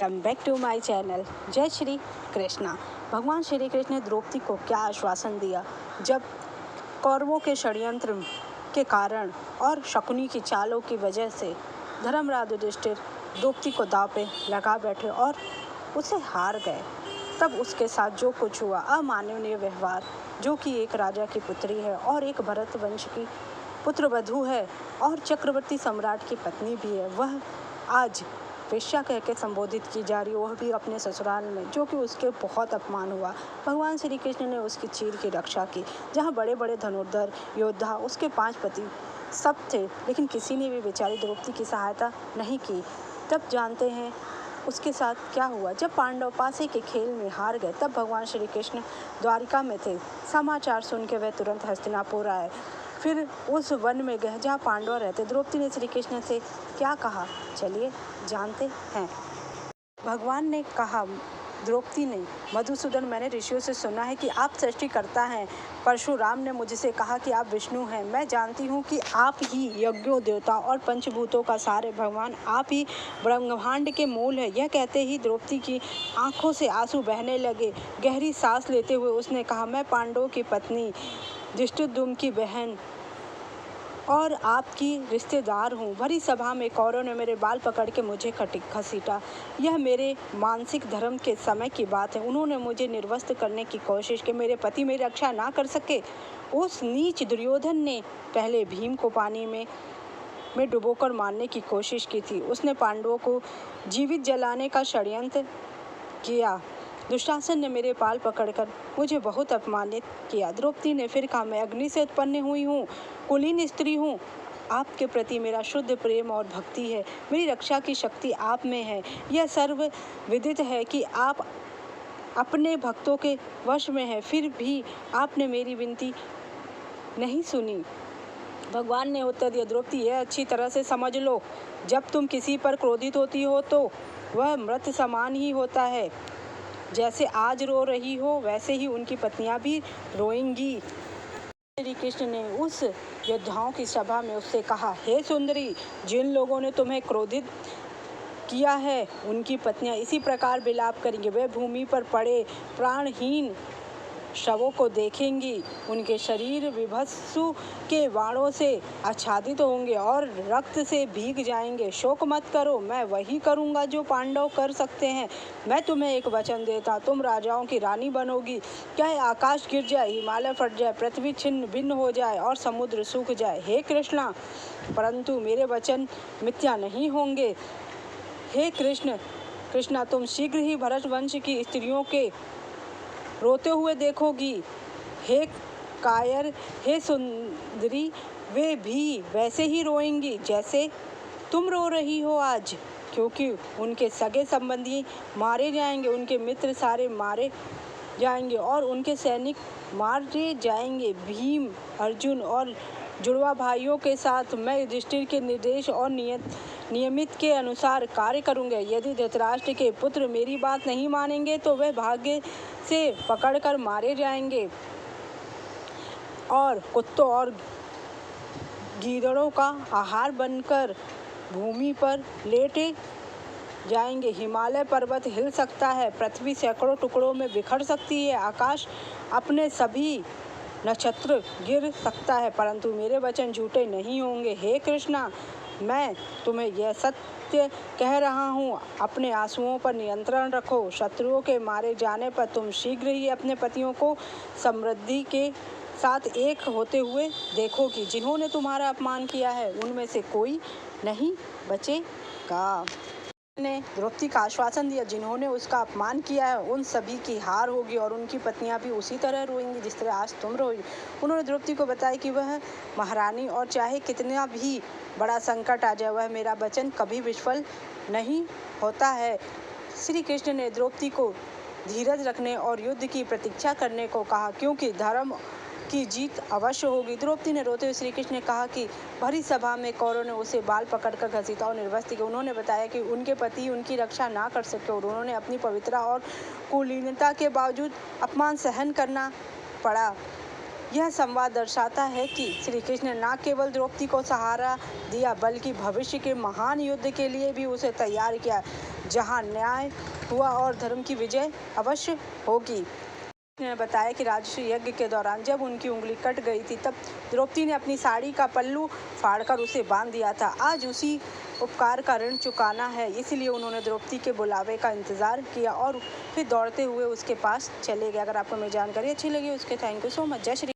Welcome back to my channel. जय श्री कृष्णा। भगवान श्री कृष्ण ने द्रौपदी को क्या आश्वासन दिया जब कौरवों के षड्यंत्र के कारण और शकुनी की चालों की वजह से धर्मराज युधिष्ठिर द्रौपदी को दांव पे लगा बैठे और उसे हार गए। तब उसके साथ जो कुछ हुआ, अमानवीय व्यवहार, जो कि एक राजा की पुत्री है और एक भरत वंश की पुत्रवधू है और चक्रवर्ती सम्राट की पत्नी भी है, वह आज वेश्या कह के संबोधित की जा रही, वह भी अपने ससुराल में, जो कि उसके बहुत अपमान हुआ। भगवान श्री कृष्ण ने उसकी चीर की रक्षा की। जहाँ बड़े बड़े धनुर्धर योद्धा, उसके 5 पति सब थे, लेकिन किसी ने भी बेचारी द्रौपदी की सहायता नहीं की। तब जानते हैं उसके साथ क्या हुआ। जब पांडव पासे के खेल में हार गए, तब भगवान श्री कृष्ण द्वारिका में थे। समाचार सुन के वह तुरंत हस्तिनापुर आए। फिर उस वन में गए जहाँ पांडव रहते। द्रौपदी ने श्री कृष्ण से क्या कहा, चलिए जानते हैं। भगवान ने कहा, द्रौपदी ने, मधुसूदन, मैंने ऋषियों से सुना है कि आप सृष्टिकर्ता हैं। परशुराम ने मुझसे कहा कि आप विष्णु हैं। मैं जानती हूँ कि आप ही यज्ञों, देवताओं और पंचभूतों का सार है। भगवान, आप ही ब्रह्मांड के मूल है। यह कहते ही द्रौपदी की आंखों से आंसू बहने लगे। गहरी सांस लेते हुए उसने कहा, मैं पांडवों की पत्नी, धृष्टद्युम्न की बहन और आपकी रिश्तेदार हूँ। भरी सभा में कौरव ने मेरे बाल पकड़ के मुझे घसीटा। यह मेरे मानसिक धर्म के समय की बात है। उन्होंने मुझे निर्वस्त्र करने की कोशिश की। मेरे पति मेरी रक्षा ना कर सके। उस नीच दुर्योधन ने पहले भीम को पानी में डुबोकर मारने की कोशिश की थी। उसने पांडवों को जीवित जलाने का षड्यंत्र किया। दुशासन ने मेरे बाल पकड़कर मुझे बहुत अपमानित किया। द्रौपदी ने फिर कहा, मैं अग्नि से उत्पन्न हुई हूँ, कुलीन स्त्री हूँ। आपके प्रति मेरा शुद्ध प्रेम और भक्ति है। मेरी रक्षा की शक्ति आप में है। यह सर्व विदित है कि आप अपने भक्तों के वश में हैं, फिर भी आपने मेरी विनती नहीं सुनी। भगवान ने उत्तर दिया, द्रौपदी, यह अच्छी तरह से समझ लो, जब तुम किसी पर क्रोधित होती हो तो वह मृत समान ही होता है। जैसे आज रो रही हो, वैसे ही उनकी पत्नियां भी रोएंगी। श्री कृष्ण ने उस योद्धाओं की सभा में उससे कहा, हे सुंदरी, जिन लोगों ने तुम्हें क्रोधित किया है, उनकी पत्नियां इसी प्रकार विलाप करेंगी। वे भूमि पर पड़े प्राणहीन शवों को देखेंगी। उनके शरीर विभत्सु के बाणों से आच्छादित होंगे और रक्त से भीग जाएंगे। शोक मत करो, मैं वही करूंगा जो पांडव कर सकते हैं। मैं तुम्हें एक वचन देता, तुम राजाओं की रानी बनोगी। चाहे आकाश गिर जाए, हिमालय फट जाए, पृथ्वी छिन्न भिन्न हो जाए और समुद्र सूख जाए, हे कृष्णा, परंतु मेरे वचन मिथ्या नहीं होंगे। हे कृष्णा, तुम शीघ्र ही भरत वंश की स्त्रियों के रोते हुए देखोगी। हे कायर, हे सुंदरी, वे भी वैसे ही रोएंगी जैसे तुम रो रही हो आज, क्योंकि उनके सगे संबंधी मारे जाएंगे, उनके मित्र सारे मारे जाएंगे और उनके सैनिक मारे जाएंगे। भीम, अर्जुन और जुड़वा भाइयों के साथ मैं युधिष्ठिर के निर्देश और नियमित के अनुसार कार्य करूंगा। यदि धृतराष्ट्र के पुत्र मेरी बात नहीं मानेंगे तो वे भाग्य से पकड़कर मारे जाएंगे और कुत्तों और गीदड़ों का आहार बनकर भूमि पर लेटे जाएंगे। हिमालय पर्वत हिल सकता है, पृथ्वी सैकड़ों टुकड़ों में बिखर सकती है, आकाश अपने सभी नक्षत्र गिर सकता है, परंतु मेरे वचन झूठे नहीं होंगे। हे कृष्णा, मैं तुम्हें यह सत्य कह रहा हूँ, अपने आंसुओं पर नियंत्रण रखो। शत्रुओं के मारे जाने पर तुम शीघ्र ही अपने पतियों को समृद्धि के साथ एक होते हुए देखोगी। जिन्होंने तुम्हारा अपमान किया है, उनमें से कोई नहीं बचेगा। ने द्रौपदी का आश्वासन दिया, जिन्होंने उसका अपमान किया है उन सभी की हार होगी और उनकी पत्नियां भी उसी तरह रोएंगी जिस तरह आज तुम रोई। उन्होंने द्रौपदी को बताया कि वह महारानी और चाहे कितना भी बड़ा संकट आ जाए, वह मेरा वचन कभी विफल नहीं होता है। श्री कृष्ण ने द्रौपदी को धीरज रखने और युद्ध की प्रतीक्षा करने को कहा, क्योंकि धर्म की जीत अवश्य होगी। द्रौपदी ने रोते हुए श्री कृष्ण ने कहा कि भरी सभा में कौरव ने उसे बाल पकड़कर घसीटा और निर्वस्त्र किया। उन्होंने बताया कि उनके पति उनकी रक्षा ना कर सके और उन्होंने अपनी पवित्रता और कुलीनता के बावजूद अपमान सहन करना पड़ा। यह संवाद दर्शाता है कि श्री कृष्ण ने न केवल द्रौपदी को सहारा दिया बल्कि भविष्य के महान युद्ध के लिए भी उसे तैयार किया, जहां न्याय हुआ और धर्म की विजय अवश्य होगी। ने बताया कि राजसूय यज्ञ के दौरान जब उनकी उंगली कट गई थी तब द्रौपदी ने अपनी साड़ी का पल्लू फाड़कर उसे बांध दिया था। आज उसी उपकार का ऋण चुकाना है, इसलिए उन्होंने द्रौपदी के बुलावे का इंतजार किया और फिर दौड़ते हुए उसके पास चले गए। अगर आपको मेरी जानकारी अच्छी लगी उसके थैंक यू सो मच। जय श्री